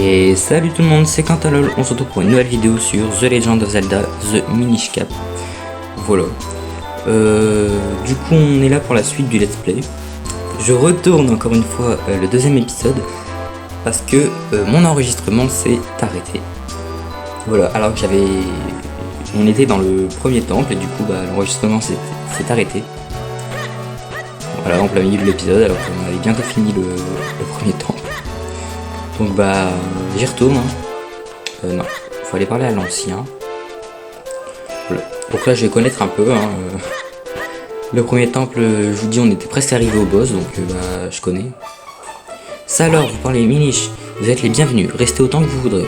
Et salut tout le monde, c'est Quentin-Lol, on se retrouve pour une nouvelle vidéo sur The Legend of Zelda The Minish Cap. Voilà. Du coup on est là pour la suite du let's play. Je retourne encore une fois le deuxième épisode parce que mon enregistrement s'est arrêté. Voilà, alors que on était dans le premier temple et du coup l'enregistrement s'est arrêté. Voilà, en plein milieu de l'épisode alors qu'on avait bientôt fini le premier temple. Donc j'y retourne. Non, faut aller parler à l'ancien. Voilà. Donc là je vais connaître un peu. Le premier temple, je vous dis, on était presque arrivé au boss, donc je connais. Ça alors, vous parlez Minish, vous êtes les bienvenus, restez autant que vous voudrez.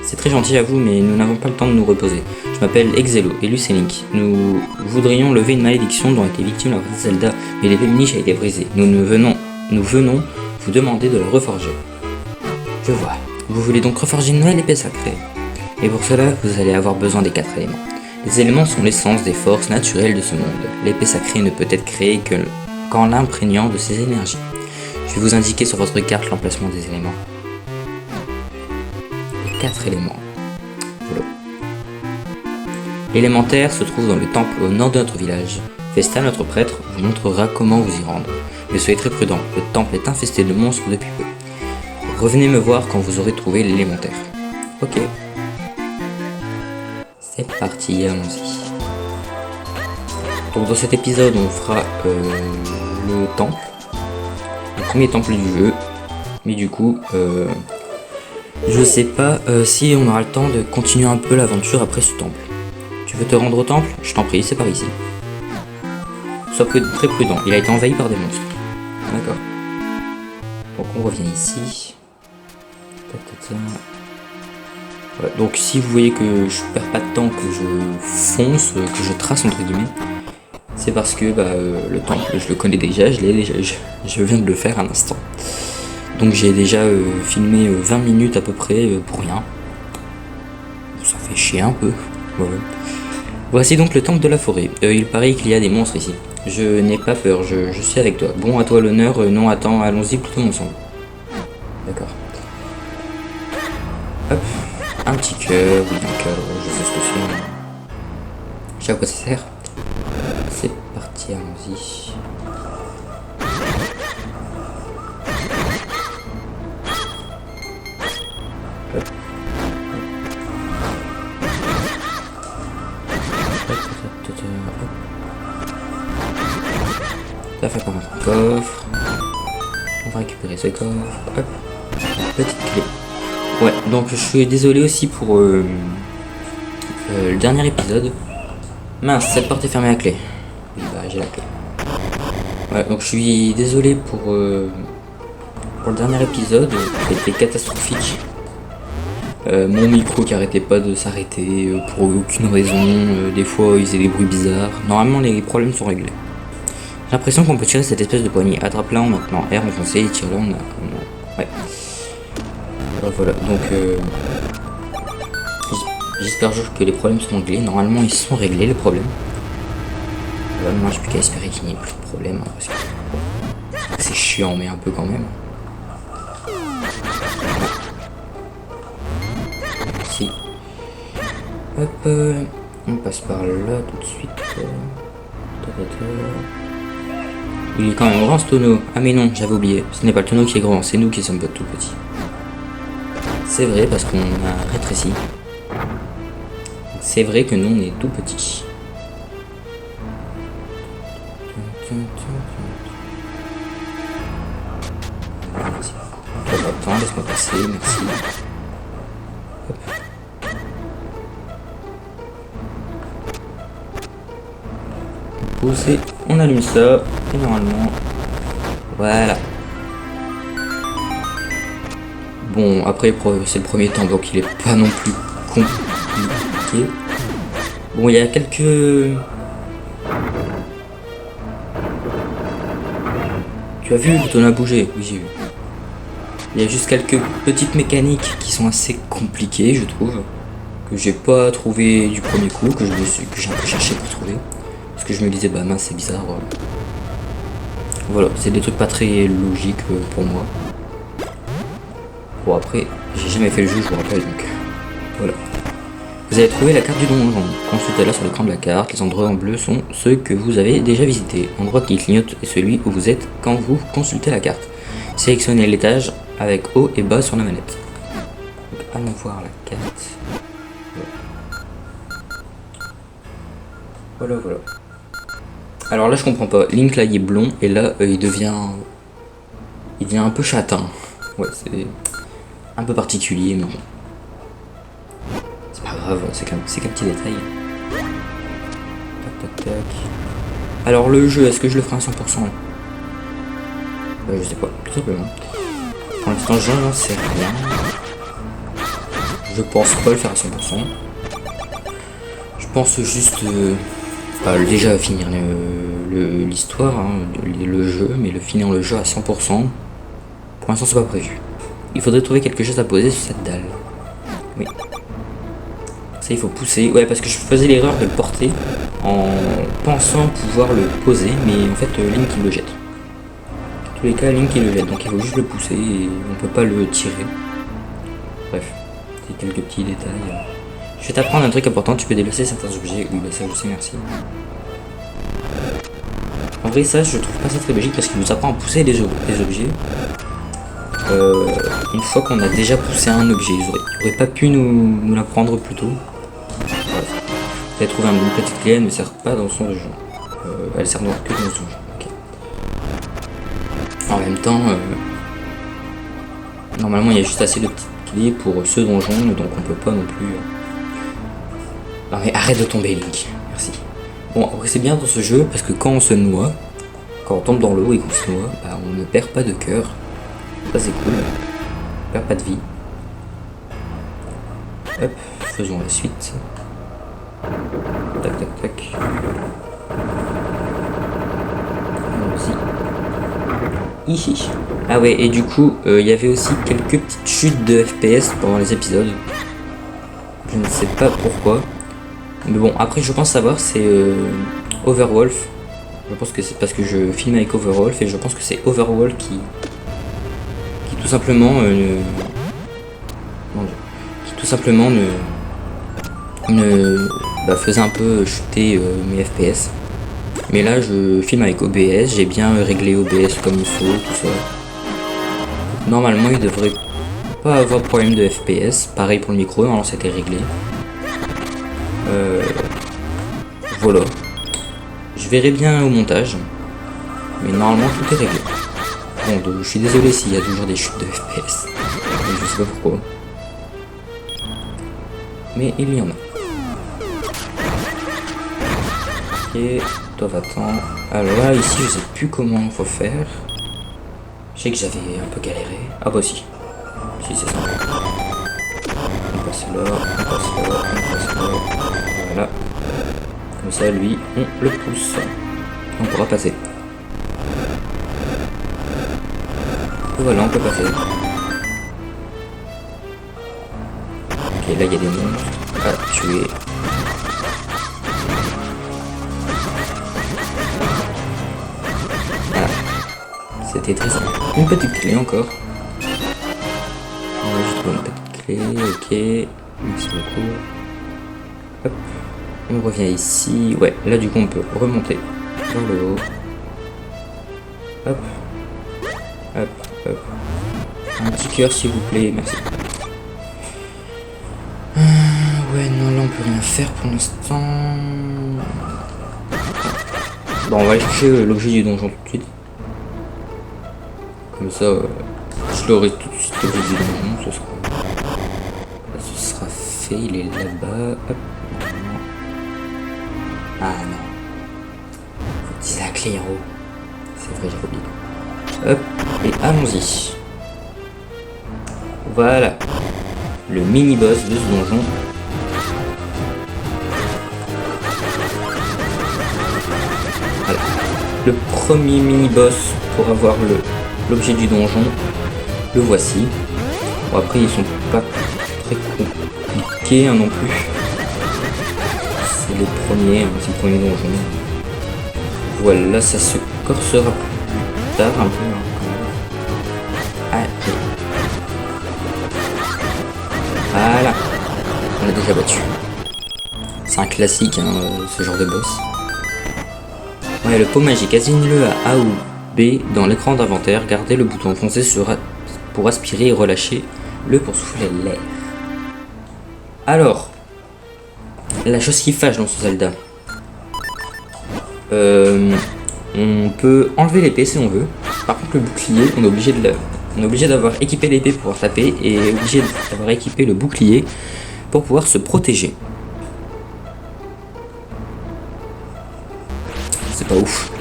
C'est très gentil à vous, mais nous n'avons pas le temps de nous reposer. Je m'appelle Exelo, élu Link. Nous voudrions lever une malédiction dont a été victime la princesse Zelda, mais l'épée Minish a été brisée. Nous venons vous demander de la reforger. Je vois. Vous voulez donc reforger une nouvelle épée sacrée. Et pour cela, vous allez avoir besoin des 4 éléments. Les éléments sont l'essence des forces naturelles de ce monde. L'épée sacrée ne peut être créée qu'en l'imprégnant de ses énergies. Je vais vous indiquer sur votre carte l'emplacement des éléments. Les 4 éléments. Voilà. L'élémentaire se trouve dans le temple au nord de notre village. Festa, notre prêtre, vous montrera comment vous y rendre. Mais soyez très prudent, le temple est infesté de monstres depuis peu. Revenez me voir quand vous aurez trouvé l'élémentaire. Ok. C'est parti, allons-y. Donc dans cet épisode, on fera le temple. Le premier temple du jeu. Mais du coup, je sais pas si on aura le temps de continuer un peu l'aventure après ce temple. Tu veux te rendre au temple? Je t'en prie, c'est par ici. Sois très prudent, il a été envahi par des monstres. D'accord. Donc on revient ici. Voilà, donc si vous voyez que je perds pas de temps, que je fonce, que je trace entre guillemets, c'est parce que le temple je le connais déjà, je viens de le faire un instant. Donc j'ai déjà filmé 20 minutes à peu près pour rien. Ça fait chier un peu. Voilà. Voici donc le temple de la forêt. Il paraît qu'il y a des monstres ici. Je n'ai pas peur, je suis avec toi. Bon, à toi l'honneur, non attends, allons-y plutôt ensemble. D'accord. Hop, un petit cœur, oui un cœur, je sais ce que c'est. Je sais à quoi ça sert. C'est parti, allons-y. Hop. Ça fait pas un coffre. On va récupérer ce coffre. Hop. Petite clé. Ouais, donc je suis désolé aussi pour le dernier épisode. Mince, cette porte est fermée à clé. Oui, j'ai la clé. Ouais, donc je suis désolé pour le dernier épisode, qui a été catastrophique. Mon micro qui arrêtait pas de s'arrêter pour aucune raison. Des fois, il faisait des bruits bizarres. Normalement, les problèmes sont réglés. J'ai l'impression qu'on peut tirer cette espèce de poignée. Attrape-la en maintenant. R enfoncé et tire-la en... Ouais. Voilà, donc j'espère juste que les problèmes sont réglés. Normalement ils sont réglés les problèmes. Voilà, moi j'ai plus qu'à espérer qu'il n'y ait plus de problème parce que c'est chiant mais un peu quand même. Si. Hop, on passe par là tout de suite. Il est quand même grand ce tonneau. Ah mais non, j'avais oublié. Ce n'est pas le tonneau qui est grand, c'est nous qui sommes pas tout petits. C'est vrai parce qu'on a rétréci. C'est vrai que nous on est tout petits. Attends, laisse-moi passer, merci. Hop. Poser, on allume ça et normalement, voilà. Bon, après, c'est le premier temps, donc il est pas non plus compliqué. Bon, il y a quelques... Tu as vu, le tonneau a bougé. Oui, j'ai vu. Il y a juste quelques petites mécaniques qui sont assez compliquées, je trouve. Que j'ai pas trouvé du premier coup, que j'ai un peu cherché pour trouver. Parce que je me disais, mince, c'est bizarre. Voilà, c'est des trucs pas très logiques pour moi. Bon après, j'ai jamais fait le jeu, je vous rappelle, donc voilà. Vous avez trouvé la carte du donjon. Consultez-la sur l'écran de la carte. Les endroits en bleu sont ceux que vous avez déjà visités. L'endroit qui clignote est celui où vous êtes quand vous consultez la carte. Sélectionnez l'étage avec haut et bas sur la manette. Donc, allons voir la carte. Voilà. Alors là je comprends pas. Link là il est blond et là il devient un peu châtain. Ouais, c'est un peu particulier, mais bon. C'est pas grave, c'est qu'un petit détail. Tac. Alors le jeu, est-ce que je le ferai à 100%? Je sais pas, tout simplement. Pour l'instant, j'en sais rien. Je pense pas le faire à 100%. Je pense juste déjà finir l'histoire, hein, le jeu, mais finir le jeu à 100%. Pour l'instant, c'est pas prévu. Il faudrait trouver quelque chose à poser sur cette dalle. Oui. Ça, il faut pousser. Ouais, parce que je faisais l'erreur de le porter en pensant pouvoir le poser, mais en fait, Link il le jette. Dans tous les cas, Link il le jette, donc il faut juste le pousser et on peut pas le tirer. Bref, c'est quelques petits détails. Je vais t'apprendre un truc important, tu peux déplacer certains objets. Oui, bah ça, je sais, merci. En vrai, ça, je trouve pas ça très logique parce qu'il nous apprend à pousser des objets. Une fois qu'on a déjà poussé un objet, ils auraient pas pu nous l'apprendre plus tôt. Vous avez trouvé une petite clé, elle ne sert pas dans son donjon. Elle sert donc que dans son donjon. Okay. En même temps, normalement il y a juste assez de petites clés pour ce donjon, donc on peut pas non plus. Non mais arrête de tomber, Link. Merci. Bon, après c'est bien dans ce jeu parce que quand on se noie, quand on tombe dans l'eau et qu'on se noie, bah, on ne perd pas de cœur. Ça c'est cool. On perd pas de vie. Hop, faisons la suite. Tac. Allons-y. Hihi. Ah ouais, et du coup, il y avait aussi quelques petites chutes de FPS pendant les épisodes. Je ne sais pas pourquoi. Mais bon, après je pense savoir, c'est Overwolf. Je pense que c'est parce que je filme avec Overwolf et je pense que c'est Overwolf qui tout simplement faisait un peu chuter mes FPS. Mais là je filme avec OBS, j'ai bien réglé OBS comme il faut, tout ça. Normalement il devrait pas avoir de problème de FPS. Pareil pour le micro, normalement c'était réglé. Voilà. Je verrai bien au montage. Mais normalement tout est réglé. Bon, donc, je suis désolé s'il y a toujours des chutes de FPS. Je sais pas pourquoi. Mais il y en a. Ok, toi va-t'en. Alors là, ici, je sais plus comment il faut faire. Je sais que j'avais un peu galéré. Ah bah si. Si, c'est ça. On passe là. Voilà. Comme ça, lui, on le pousse. On pourra passer. Voilà, on peut passer. Ok, là il y a des monstres à tuer. Voilà. C'était très simple. Une petite clé encore. On va juste trouver une petite clé. Ok. Merci beaucoup. Hop. On revient ici. Ouais, là du coup on peut remonter vers le haut. Hop. Un petit cœur s'il vous plaît, merci. Ouais, non, là on peut rien faire pour l'instant. Bon, on va aller chercher l'objet du donjon tout de suite. Comme ça, je l'aurai tout de suite l'objet du donjon, ce sera fait, il est là-bas. Hop. Ah non. Faut utiliser la clé en haut. C'est vrai, j'ai oublié. Hop, et allons-y. Voilà. Le mini-boss de ce donjon. Voilà. Le premier mini-boss pour avoir l'objet du donjon. Le voici. Bon, après, ils sont pas très compliqués hein, non plus. C'est les premiers, hein, c'est le premier donjon. Voilà, ça se corsera plus tard un peu. Hein. Ah, déjà battu. C'est un classique, hein, ce genre de boss. Ouais, le pot magique, assigne-le à A ou B dans l'écran d'inventaire. Gardez le bouton foncé pour aspirer et relâcher le pour souffler l'air. Alors, la chose qui fâche dans ce Zelda. On peut enlever l'épée si on veut. Par contre, le bouclier, on est obligé d'avoir équipé l'épée pour pouvoir taper et obligé d'avoir équipé le bouclier pour pouvoir se protéger. C'est pas ouf.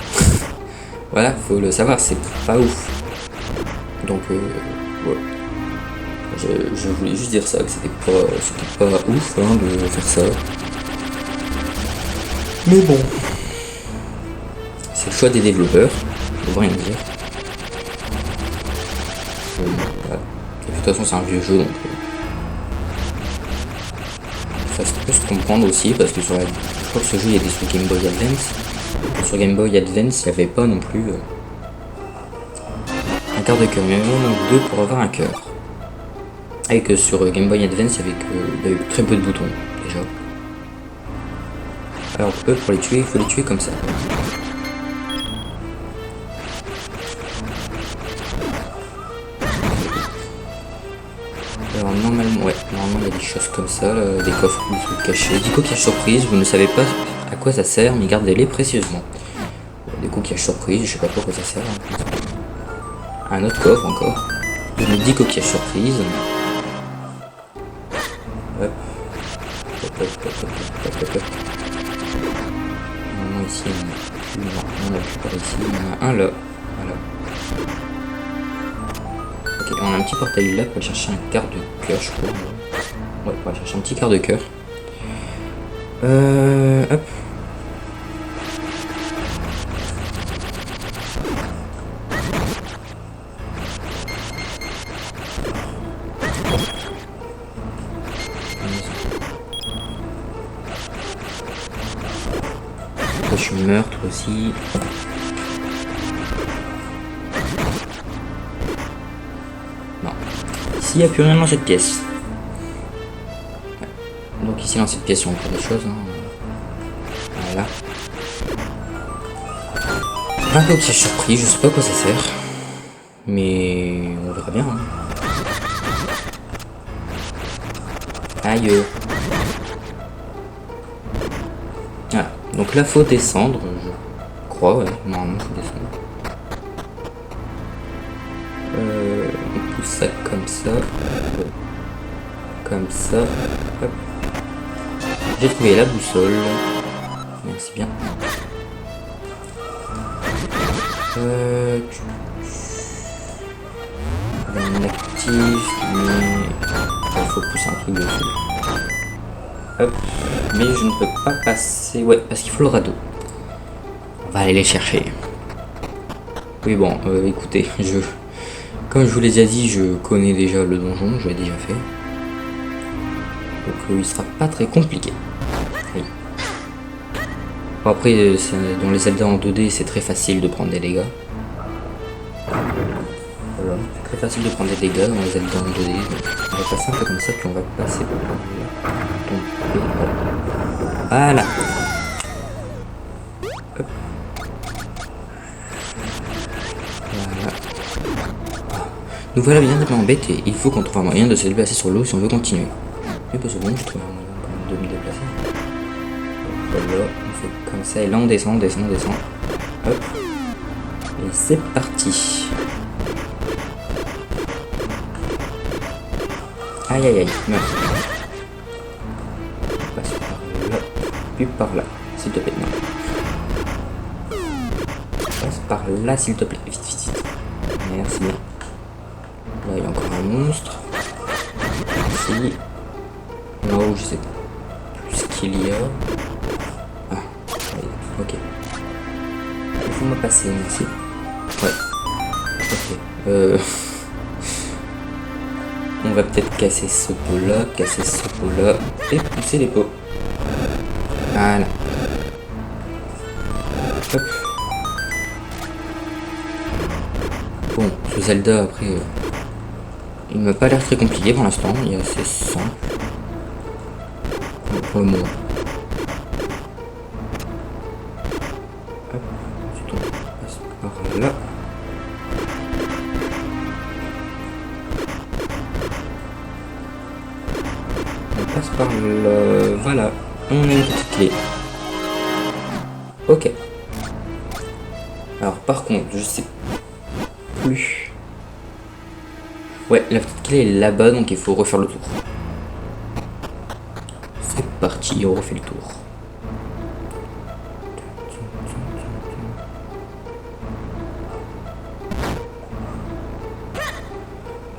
Voilà, faut le savoir, c'est pas ouf. Donc, voilà. Je voulais juste dire ça, que c'était pas ouf hein, de faire ça. Mais bon. C'est le choix des développeurs, on va rien dire. Voilà. Et de toute façon, c'est un vieux jeu, donc ça peut se comprendre aussi, parce que je crois que ce jeu il était sur Game Boy Advance. Sur Game Boy Advance, il n'y avait pas non plus un quart de cœur, mais vraiment deux pour avoir un cœur. Et que sur Game Boy Advance, il y avait très peu de boutons déjà. Alors eux, pour les tuer, il faut les tuer comme ça. Alors normalement, il y a des choses comme ça, là, des coffres, des trucs cachés, des coquillages surprises, vous ne savez pas à quoi ça sert, mais gardez-les précieusement. Des coquillages surprises, je sais pas pourquoi ça sert. Un autre coffre encore. 10 coquillages surprises. Hop. Normalement ici, on a plus par ici, on en a un là. Voilà. Ok, on a un petit portail là pour aller chercher un quart de cœur, je crois. Ouais, pour aller chercher un petit quart de cœur. Hop. Je meurs toi aussi. Non. Ici il n'y a plus rien dans cette pièce. Ouais. Donc ici dans cette pièce on peut faire des choses. Hein. Voilà. 20 coquillages surpris, je sais pas à quoi ça sert. Mais on verra bien. Hein. Aïe. Voilà. Donc là faut descendre, je crois, ouais, normalement faut descendre. On pousse ça comme ça. Comme ça. Hop. J'ai trouvé la boussole. Merci bien. On active, mais il faut pousser un truc dessus. Hop, mais je ne peux pas passer. Ouais, parce qu'il faut le radeau. On va aller les chercher. Oui, bon, écoutez, comme je vous l'ai déjà dit, je connais déjà le donjon, je l'ai déjà fait. Donc, il sera pas très compliqué. Oui. Bon, après, dans les Zelda en 2D, c'est très facile de prendre des dégâts. Voilà, c'est très facile de prendre des dégâts dans les Zelda en 2D. Donc, on va passer un peu comme ça, puis on va passer par là. Voilà. Hop. Voilà. Nous voilà bien embêtés. Il faut qu'on trouve un moyen de se déplacer sur l'eau si on veut continuer. Mais pas bon, je trouve un moyen quand même de me déplacer. Voilà, on fait comme ça et là on descend, on descend, on descend. Hop. Et c'est parti. Aïe aïe aïe, merde. Passe par là, puis par là, s'il te plaît. Non. Passe par là, s'il te plaît. Vite, vite, vite. Merci. Là, il y a encore un monstre. Ici. Là-haut, je sais plus ce qu'il y a. Ah, ok. Il faut me passer, merci. Ouais. Ok. On va peut-être casser ce pot-là, et pousser les pots. Voilà. Hop. Bon, ce Zelda, après, il m'a pas l'air très compliqué pour l'instant, il est assez simple. pour le moment. Hop, ensuite on passe par là. On passe par le... Voilà, on a une petite clé. Ok. Alors par contre, je sais plus... Ouais, la petite clé est là-bas, donc il faut refaire le tour. C'est parti, on refait le tour.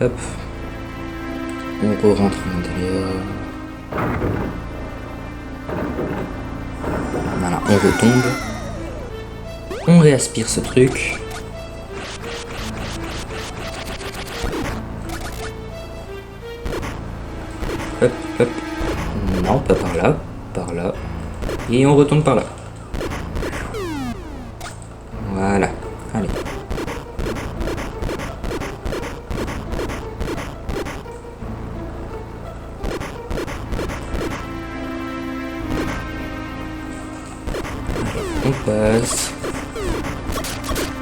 Hop. On rentre à l'intérieur. Voilà, on retombe. On réaspire ce truc. Hop, hop. Non, pas par là. Par là. Et on retombe par là. Voilà. Allez. On passe.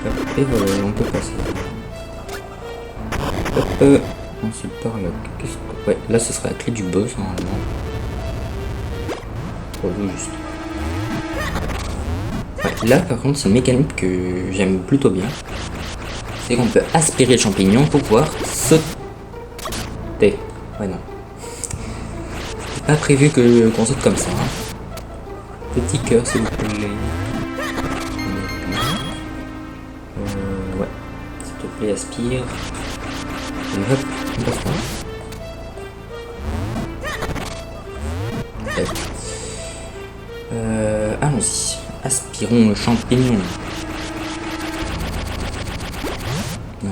Hop, et voilà, on peut passer. Hop. Ensuite par là. Qu'est-ce que... Ouais, là ce sera la clé du boss normalement. Oh, juste. Ouais, là par contre c'est une mécanique que j'aime plutôt bien. C'est qu'on peut aspirer le champignon pour pouvoir sauter. Ouais non. C'est pas prévu qu'on saute comme ça. Hein. Petit cœur s'il vous plaît. Ouais. S'il te plaît aspire. Et hop, on passe par là. Allons-y, aspirons le champignon.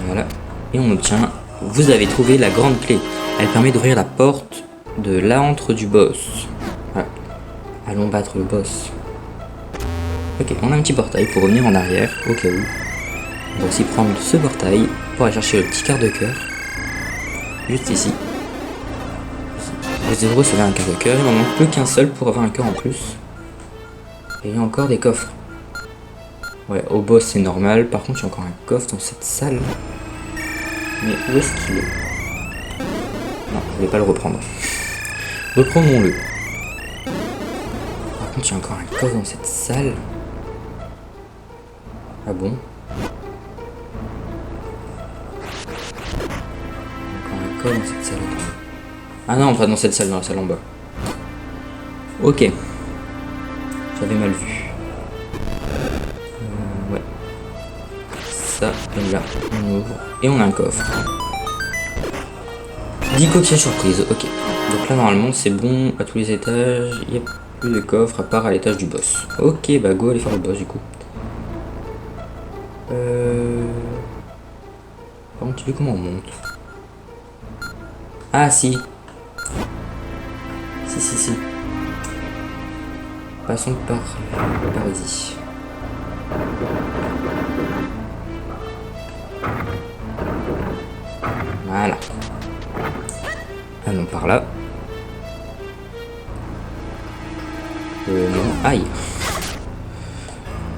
Voilà, et on obtient. Vous avez trouvé la grande clé. Elle permet d'ouvrir la porte de l'antre du boss. Voilà. Allons battre le boss. Ok, on a un petit portail pour revenir en arrière, au cas où. On va aussi prendre ce portail pour aller chercher le petit quart de cœur. Juste ici. Vous recevez un quart de cœur, il m'en manque plus qu'un seul pour avoir un cœur en plus. Et il y a encore des coffres. Ouais, au boss c'est normal, par contre il y a encore un coffre dans cette salle. Mais où est-ce qu'il est? Non, je vais pas le reprendre. Reprenons-le. Par contre il y a encore un coffre dans cette salle. Ah bon? Encore un coffre dans cette salle. Ah non, pas dans cette salle, dans la salle en bas. Ok. J'avais mal vu. Ouais. Ça, et là, on ouvre. Et on a un coffre. 10 coquillages surprise, ok. Donc là, normalement, c'est bon à tous les étages. Il n'y a plus de coffre à part à l'étage du boss. Ok, bah go, aller faire le boss du coup. Par contre, tu veux comment on monte? Ah, si. Si. Passons par ici. Voilà. Allons par là. Non. Aïe.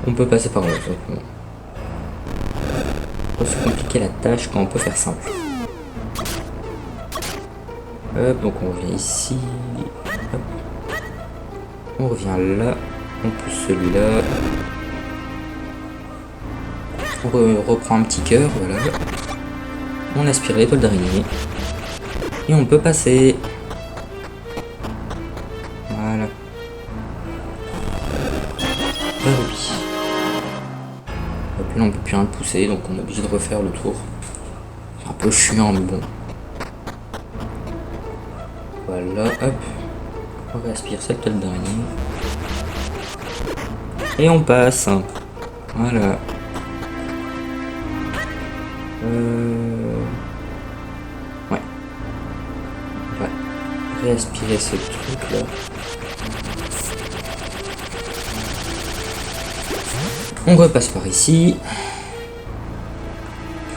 On peut passer par là, simplement. Faut se compliquer la tâche quand on peut faire simple. Hop, donc on revient ici. Hop. On revient là. On pousse celui-là. On reprend un petit cœur, voilà. On aspire l'étoile d'araignée. Et on peut passer. Voilà. Ah oui. Et puis là on peut plus rien pousser, donc on est obligé de refaire le tour. C'est un peu chiant, mais bon. Voilà, hop. On aspire cette tête d'araignée. Et on passe. Voilà. Ouais. On va réaspirer ce truc là. On repasse par ici.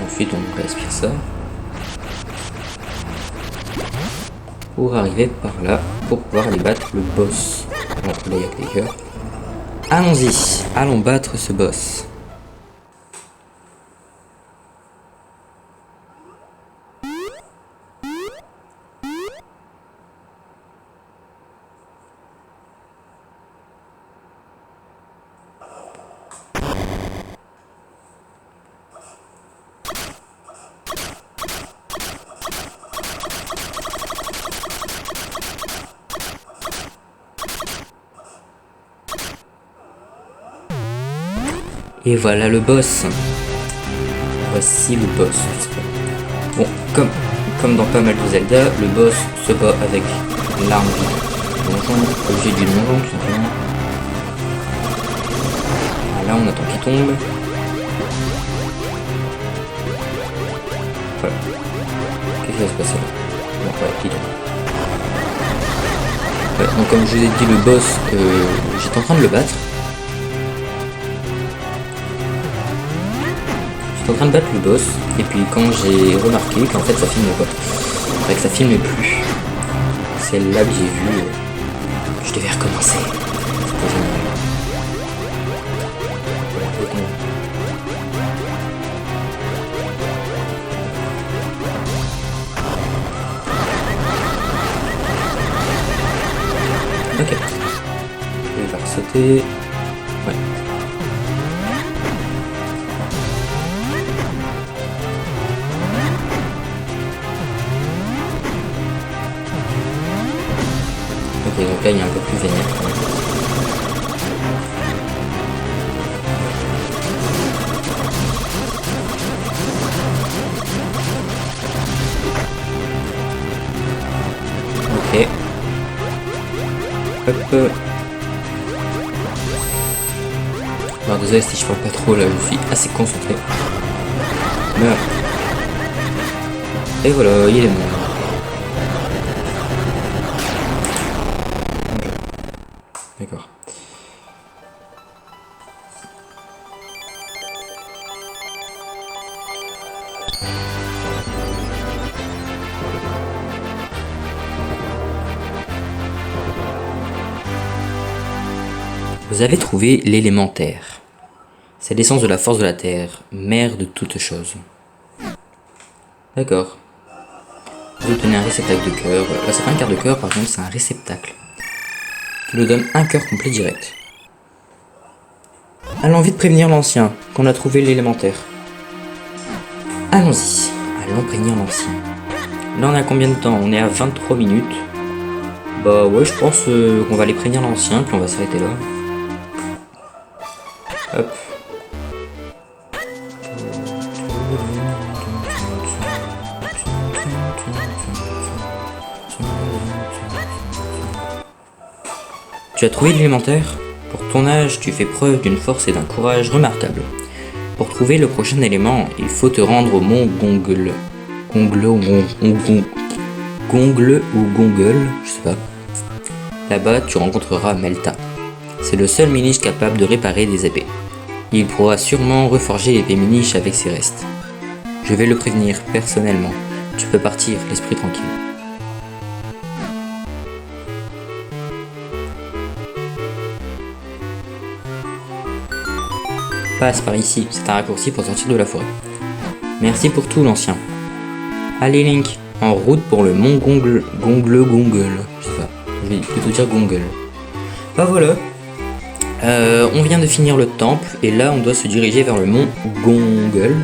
Ensuite on réaspire ça. pour arriver par là, pour pouvoir aller battre le boss. Bon, là il y a que des cœurs. Allons-y, allons battre ce boss. Et voilà le boss. Voici le boss. Bon, comme dans pas mal de Zelda, le boss se bat avec l'arme du donjon, l'objet du donjon tout simplement. Là on attend qu'il tombe. Voilà. Qu'est-ce qui va se passer là? Bon, ouais, qu'il tombe. Ouais, donc comme je vous ai dit, le boss, j'étais en train de le battre. En train de battre le boss, et puis quand j'ai remarqué qu'en fait ça filme pas, enfin que ça filmait plus, c'est là que j'ai vu que je devais recommencer. C'était génial. Ok. Il va sauter. Ouais. Ok, donc là il est un peu plus vénère. Ok. Hop. Alors désolé si je parle pas trop là, je suis assez concentré. Meurs. Et voilà, il est mort. D'accord. Vous avez trouvé l'élémentaire. C'est l'essence de la force de la terre, mère de toutes choses. D'accord. Vous obtenez un réceptacle de cœur. Là, c'est pas un quart de cœur, par contre, c'est un réceptacle. Qui nous donne un cœur complet direct. Allons vite prévenir l'ancien, qu'on a trouvé l'élémentaire. Allons-y, allons prévenir l'ancien. Là on est à combien de temps? On est à 23 minutes. Bah ouais, je pense qu'on va aller prévenir l'ancien, puis on va s'arrêter là. Hop. Tu as trouvé l'élémentaire? Pour ton âge, tu fais preuve d'une force et d'un courage remarquables. Pour trouver le prochain élément, il faut te rendre au mont Gongle. Gongle ou Gongle, je sais pas. Là-bas, tu rencontreras Melta. C'est le seul Minish capable de réparer des épées. Il pourra sûrement reforger l'épée Minish avec ses restes. Je vais le prévenir personnellement. Tu peux partir, l'esprit tranquille. Passe par ici, c'est un raccourci pour sortir de la forêt. Merci pour tout, l'ancien. Allez Link, en route pour le mont Gongle. Je sais pas, je vais plutôt dire Gongle. Bah voilà. On vient de finir le temple et là on doit se diriger vers le mont Gongle.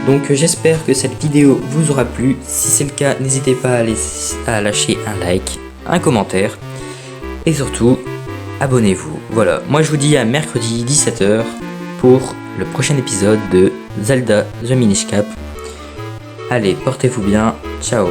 Donc j'espère que cette vidéo vous aura plu. Si c'est le cas, n'hésitez pas à lâcher un like, un commentaire et surtout abonnez-vous. Voilà, moi je vous dis à mercredi 17h pour le prochain épisode de Zelda The Minish Cap. Allez, portez-vous bien, ciao.